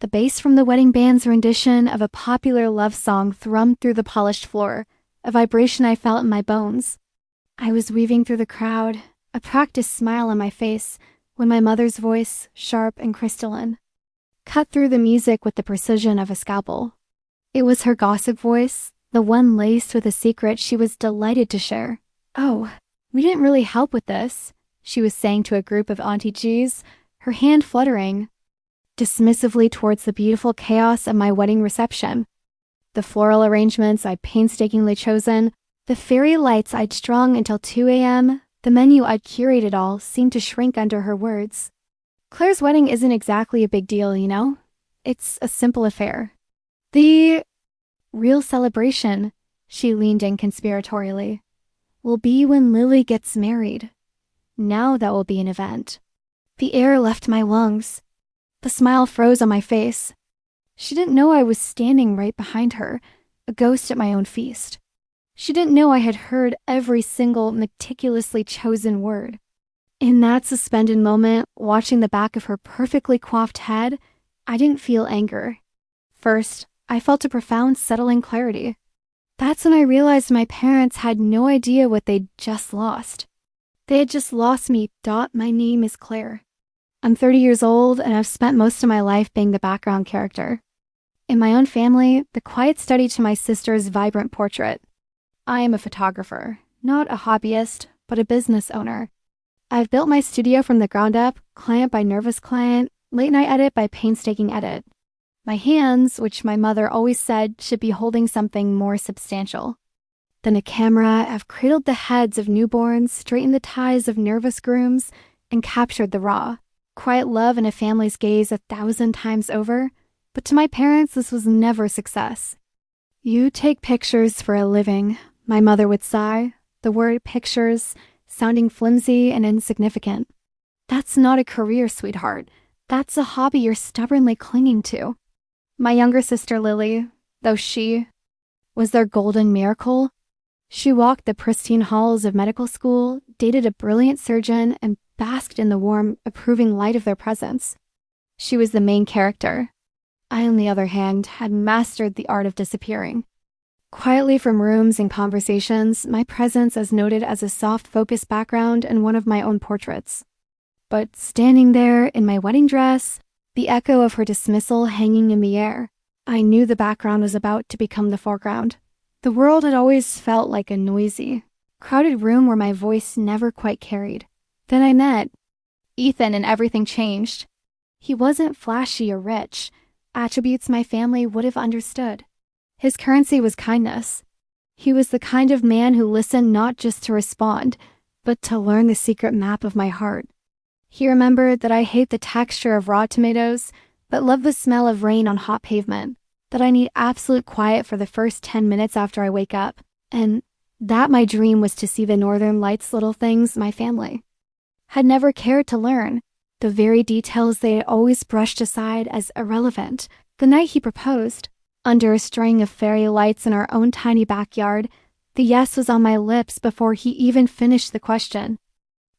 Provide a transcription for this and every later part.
The bass from the wedding band's rendition of a popular love song thrummed through the polished floor, a vibration I felt in my bones. I was weaving through the crowd, a practiced smile on my face, when my mother's voice, sharp and crystalline, cut through the music with the precision of a scalpel. It was her gossip voice, the one laced with a secret she was delighted to share. "Oh, we didn't really help with this," she was saying to a group of Auntie G's, her hand fluttering dismissively towards the beautiful chaos of my wedding reception. The floral arrangements I'd painstakingly chosen, the fairy lights I'd strung until 2 a.m., the menu I'd curated all seemed to shrink under her words. "Claire's wedding isn't exactly a big deal, you know? It's a simple affair. The real celebration," she leaned in conspiratorially, "will be when Lily gets married. Now that will be an event." The air left my lungs. The smile froze on my face. She didn't know I was standing right behind her, a ghost at my own feast. She didn't know I had heard every single meticulously chosen word. In that suspended moment, watching the back of her perfectly coiffed head, I didn't feel anger. First, I felt a profound settling clarity. That's when I realized my parents had no idea what they'd just lost. They had just lost me. My name is Claire. I'm 30 years old, and I've spent most of my life being the background character. In my own family, the quiet study to my sister's vibrant portrait. I am a photographer, not a hobbyist, but a business owner. I've built my studio from the ground up, client by nervous client, late night edit by painstaking edit. My hands, which my mother always said should be holding something more substantial than a camera, have cradled the heads of newborns, straightened the ties of nervous grooms, and captured the raw, quiet love in a family's gaze 1,000 times over. But to my parents, this was never success. "You take pictures for a living," my mother would sigh, the word pictures sounding flimsy and insignificant. "That's not a career, sweetheart. That's a hobby you're stubbornly clinging to." My younger sister Lily, though she was their golden miracle, she walked the pristine halls of medical school, dated a brilliant surgeon, and basked in the warm, approving light of their presence. She was the main character. I, on the other hand, had mastered the art of disappearing. Quietly from rooms and conversations, my presence as noted as a soft focus background in one of my own portraits. But standing there in my wedding dress, the echo of her dismissal hanging in the air, I knew the background was about to become the foreground. The world had always felt like a noisy, crowded room where my voice never quite carried. Then I met Ethan and everything changed. He wasn't flashy or rich, attributes my family would have understood. His currency was kindness. He was the kind of man who listened not just to respond, but to learn the secret map of my heart. He remembered that I hate the texture of raw tomatoes, but love the smell of rain on hot pavement, that I need absolute quiet for the first 10 minutes after I wake up, and that my dream was to see the Northern Lights little things my family had never cared to learn, the very details they had always brushed aside as irrelevant. The night he proposed, under a string of fairy lights in our own tiny backyard, the yes was on my lips before he even finished the question.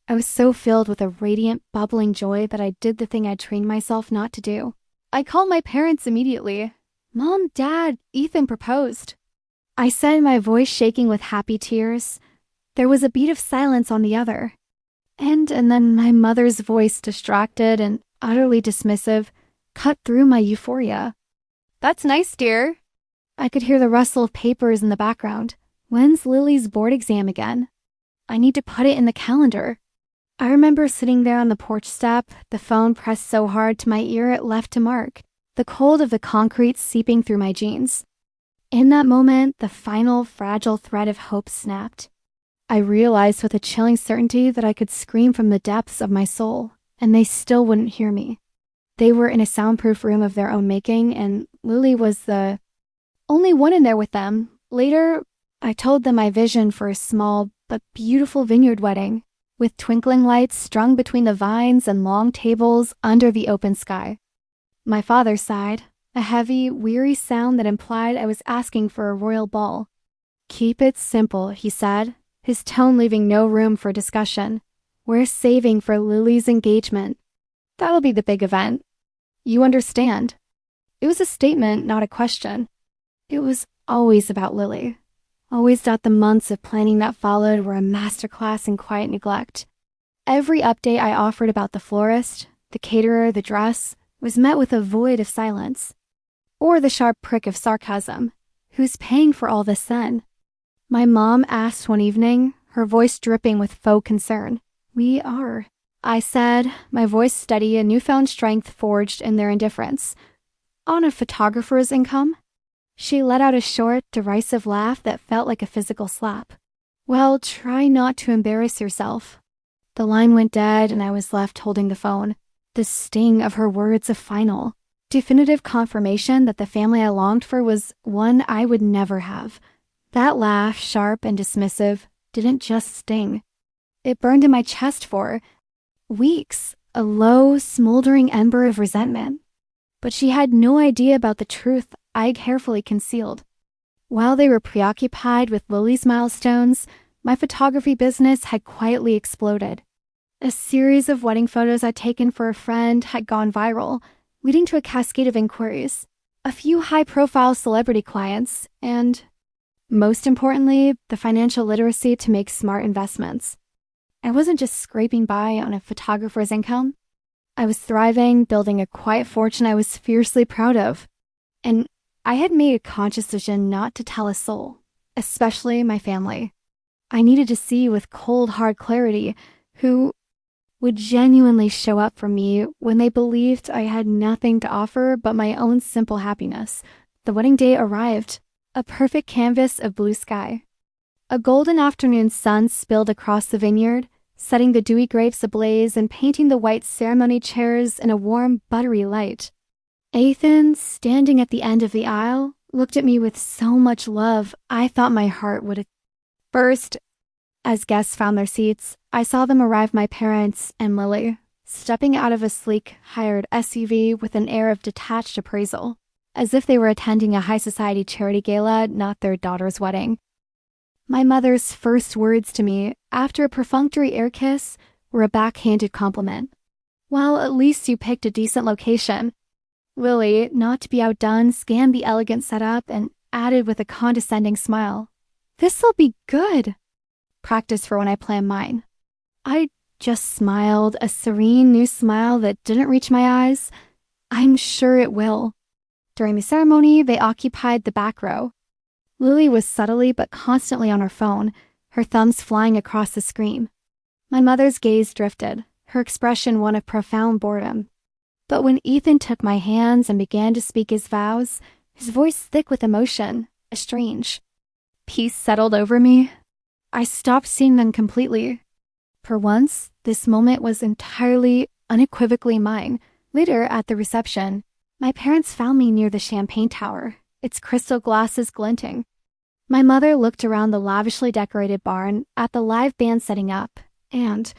I was so filled with a radiant, bubbling joy that I did the thing I'd trained myself not to do. I called my parents immediately. "Mom, Dad, Ethan proposed," I said, my voice shaking with happy tears. There was a beat of silence on the other. And then my mother's voice, distracted and utterly dismissive, cut through my euphoria. "That's nice, dear." I could hear the rustle of papers in the background. "When's Lily's board exam again? I need to put it in the calendar." I remember sitting there on the porch step, the phone pressed so hard to my ear it left a mark, the cold of the concrete seeping through my jeans. In that moment, the final fragile thread of hope snapped. I realized with a chilling certainty that I could scream from the depths of my soul, and they still wouldn't hear me. They were in a soundproof room of their own making, and Lily was the only one in there with them. Later, I told them my vision for a small but beautiful vineyard wedding, with twinkling lights strung between the vines and long tables under the open sky. My father sighed, a heavy, weary sound that implied I was asking for a royal ball. "Keep it simple," he said, his tone leaving no room for discussion. "We're saving for Lily's engagement. That'll be the big event. You understand." It was a statement, not a question. It was always about Lily. Always thought the months of planning that followed were a masterclass in quiet neglect. Every update I offered about the florist, the caterer, the dress, was met with a void of silence. Or the sharp prick of sarcasm. Who's paying for all this then? My mom asked one evening, her voice dripping with faux concern. We are, I said, my voice steady, a newfound strength forged in their indifference. On a photographer's income? She let out a short, derisive laugh that felt like a physical slap. Well, try not to embarrass yourself. The line went dead and I was left holding the phone. The sting of her words a final, definitive confirmation that the family I longed for was one I would never have. That laugh, sharp and dismissive, didn't just sting. It burned in my chest for weeks, a low, smoldering ember of resentment. But she had no idea about the truth I carefully concealed. While they were preoccupied with Lily's milestones, my photography business had quietly exploded. A series of wedding photos I'd taken for a friend had gone viral, leading to a cascade of inquiries, a few high-profile celebrity clients, and, most importantly, the financial literacy to make smart investments. I wasn't just scraping by on a photographer's income. I was thriving, building a quiet fortune I was fiercely proud of. And I had made a conscious decision not to tell a soul, especially my family. I needed to see with cold, hard clarity who would genuinely show up for me when they believed I had nothing to offer but my own simple happiness. The wedding day arrived, a perfect canvas of blue sky. A golden afternoon sun spilled across the vineyard, setting the dewy grapes ablaze and painting the white ceremony chairs in a warm, buttery light. Ethan, standing at the end of the aisle, looked at me with so much love I thought my heart would burst. As guests found their seats, I saw them arrive my parents and Lily, stepping out of a sleek, hired SUV with an air of detached appraisal, as if they were attending a high society charity gala, not their daughter's wedding. My mother's first words to me, after a perfunctory air kiss, were a backhanded compliment. Well, at least you picked a decent location. Lily, not to be outdone, scanned the elegant setup and added with a condescending smile, "This'll be good." Practice for when I plan mine. I just smiled, a serene new smile that didn't reach my eyes. I'm sure it will. During the ceremony, they occupied the back row. Lily was subtly but constantly on her phone, her thumbs flying across the screen. My mother's gaze drifted, her expression one of profound boredom. But when Ethan took my hands and began to speak his vows, his voice thick with emotion, a strange peace settled over me. I stopped seeing them completely. For once, this moment was entirely, unequivocally mine. Later, at the reception, my parents found me near the champagne tower, its crystal glasses glinting. My mother looked around the lavishly decorated barn at the live band setting up, and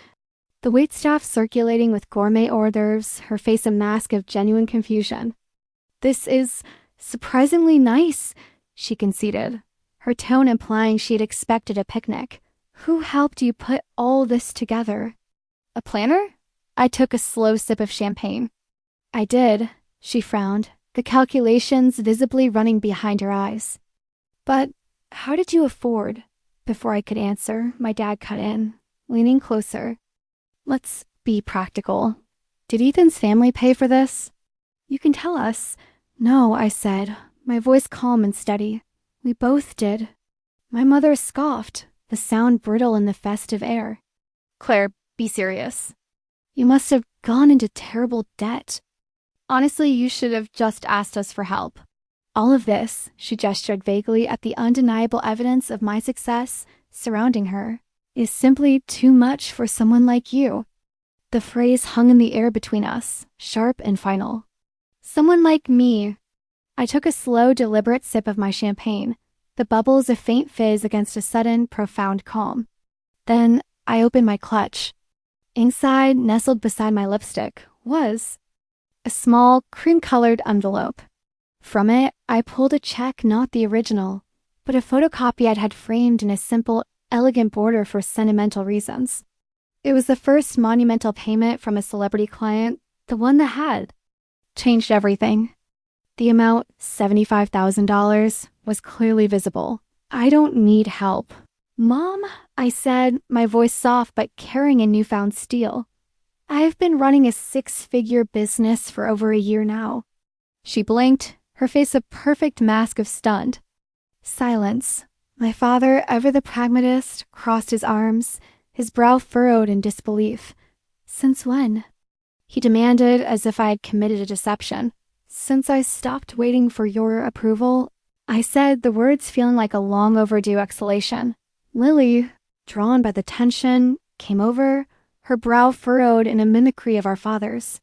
the waitstaff circulating with gourmet hors d'oeuvres, her face a mask of genuine confusion. "This is surprisingly nice," she conceded, her tone implying she had expected a picnic. "Who helped you put all this together?" "A planner?" I took a slow sip of champagne. "I did," she frowned, the calculations visibly running behind her eyes. "But how did you afford?" Before I could answer, my dad cut in, leaning closer. "Let's be practical. Did Ethan's family pay for this?" "You can tell us." "No," I said, my voice calm and steady. "We both did." My mother scoffed, the sound brittle in the festive air. "Claire, be serious. You must have gone into terrible debt. Honestly, you should have just asked us for help. All of this," she gestured vaguely at the undeniable evidence of my success surrounding her, "is simply too much for someone like you." The phrase hung in the air between us, sharp and final. Someone like me. I took a slow, deliberate sip of my champagne, the bubbles a faint fizz against a sudden, profound calm. Then I opened my clutch. Inside, nestled beside my lipstick, was a small, cream-colored envelope. From it, I pulled a check, not the original, but a photocopy I'd had framed in a simple, elegant border for sentimental reasons. It was the first monumental payment from a celebrity client, the one that had changed everything. The amount, $75,000, was clearly visible. I don't need help. Mom, I said, my voice soft but carrying a newfound steel. I've been running a six-figure business for over a year now. She blinked, her face a perfect mask of stunned. Silence. My father, ever the pragmatist, crossed his arms, his brow furrowed in disbelief. Since when? He demanded as if I had committed a deception. Since I stopped waiting for your approval, I said, the words feeling like a long overdue exhalation. Lily, drawn by the tension, came over, her brow furrowed in a mimicry of our father's.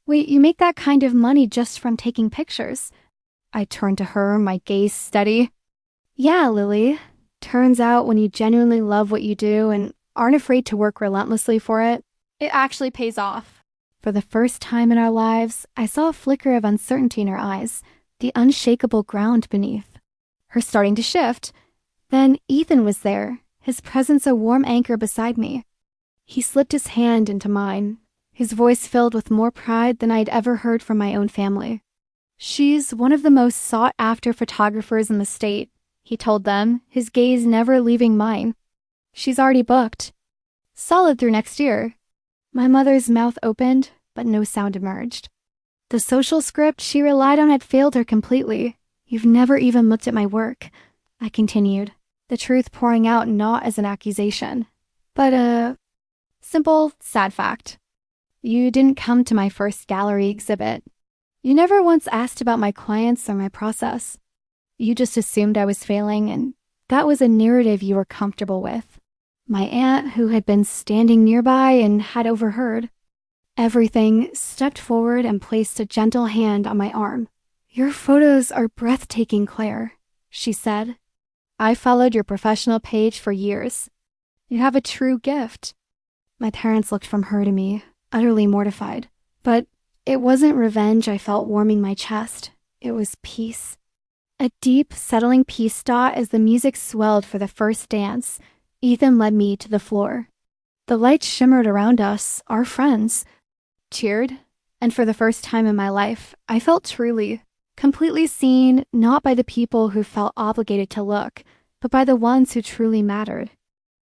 Wait, you make that kind of money just from taking pictures? I turned to her, my gaze steady. Yeah, Lily. Turns out when you genuinely love what you do and aren't afraid to work relentlessly for it, it actually pays off. For the first time in our lives, I saw a flicker of uncertainty in her eyes, the unshakable ground beneath. Her starting to shift. Then Ethan was there, his presence a warm anchor beside me. He slipped his hand into mine, his voice filled with more pride than I'd ever heard from my own family. She's one of the most sought-after photographers in the state, he told them, his gaze never leaving mine. She's already booked. Solid through next year. My mother's mouth opened, but no sound emerged. The social script she relied on had failed her completely. You've never even looked at my work, I continued, the truth pouring out not as an accusation, but a simple, sad fact. You didn't come to my first gallery exhibit. You never once asked about my clients or my process. You just assumed I was failing, and that was a narrative you were comfortable with. My aunt, who had been standing nearby and had overheard everything, stepped forward and placed a gentle hand on my arm. Your photos are breathtaking, Claire, she said. I followed your professional page for years. You have a true gift. My parents looked from her to me, utterly mortified. But it wasn't revenge I felt warming my chest. It was peace. A deep, settling peace dot as the music swelled for the first dance. Ethan led me to the floor. The lights shimmered around us, our friends. Cheered, and for the first time in my life, I felt truly, completely seen, not by the people who felt obligated to look, but by the ones who truly mattered.